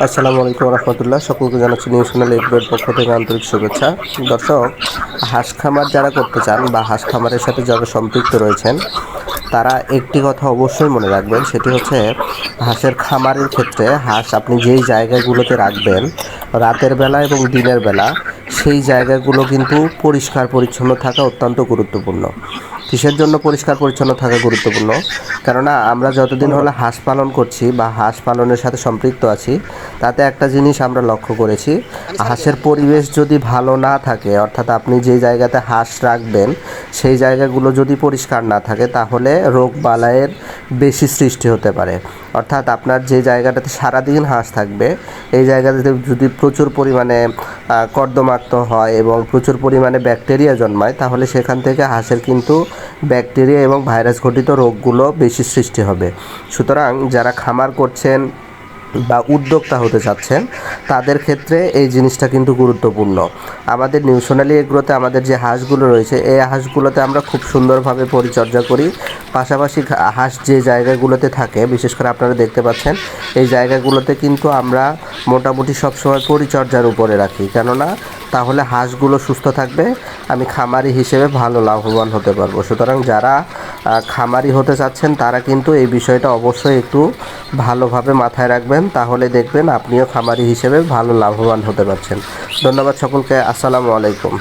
আসসালামু আলাইকুম রহমতুল্লাহ। সকলকে জানাচ্ছি নিউশনাল এফবির পক্ষ থেকে আন্তরিক শুভেচ্ছা। দর্শক, হাঁস খামার যারা করতে চান বা হাঁস খামারের সাথে যারা সম্পৃক্ত রয়েছেন, তারা একটি কথা অবশ্যই মনে রাখবেন, সেটি হচ্ছে হাঁসের খামারের ক্ষেত্রে হাঁস আপনি যেই জায়গাগুলোতে রাখবেন রাতের বেলা এবং দিনের বেলা, সেই জায়গাগুলো কিন্তু পরিষ্কার পরিচ্ছন্ন থাকা অত্যন্ত গুরুত্বপূর্ণ। কিসের জন্য পরিষ্কার পরিচ্ছন্ন থাকা গুরুত্বপূর্ণ? কেননা আমরা যতদিন হলো হাঁস পালন করছি বা হাঁস পালনের সাথে সম্পৃক্ত আছি, তাতে একটা জিনিস আমরা লক্ষ্য করেছি, হাঁসের পরিবেশ যদি ভালো না থাকে, অর্থাৎ আপনি যে জায়গাতে হাঁস রাখবেন সেই জায়গাগুলো যদি পরিষ্কার না থাকে, তাহলে রোগ বালাইয়ের বেশি সৃষ্টি হতে পারে। অর্থাৎ আপনার যে জায়গাটাতে সারাদিন হাঁস থাকবে, এই জায়গাটাতে যদি প্রচুর পরিমাণে কর্দমাক্ত হয় এবং প্রচুর পরিমাণে ব্যাকটেরিয়া জন্মায়, তাহলে সেখান থেকে হাঁসের কিন্তু ব্যাকটেরিয়া এবং ভাইরাস ঘটিত রোগগুলো বেশি সৃষ্টি হবে। সুতরাং যারা খামার করছেন বা উদ্যোক্তা হতে চাচ্ছেন, তাদের ক্ষেত্রে এই জিনিসটা কিন্তু গুরুত্বপূর্ণ। আমাদের নিউশনালি এগ্রোতে আমাদের যে হাঁসগুলো রয়েছে, এই হাঁসগুলোতে আমরা খুব সুন্দরভাবে পরিচর্যা করি। পাশাপাশি হাঁস যে জায়গাগুলোতে থাকে, বিশেষ করে আপনারা দেখতে পাচ্ছেন, এই জায়গাগুলোতে কিন্তু আমরা মোটামুটি সবসময় পরিচর্যার উপরে রাখি। কেননা তাহলে হাঁসগুলো সুস্থ থাকবে, আমি খামারি হিসেবে ভালো লাভবান হতে পারবো। সুতরাং যারা খামারি হতে চাচ্ছেন, তারা কিন্তু এই বিষয়টা অবশ্যই একটু ভালোভাবে মাথায় রাখবেন, তাহলে দেখবেন আপনিও খামারি হিসেবে ভালো লাভবান হতে পারছেন। ধন্যবাদ সকলকে। আসসালামু আলাইকুম।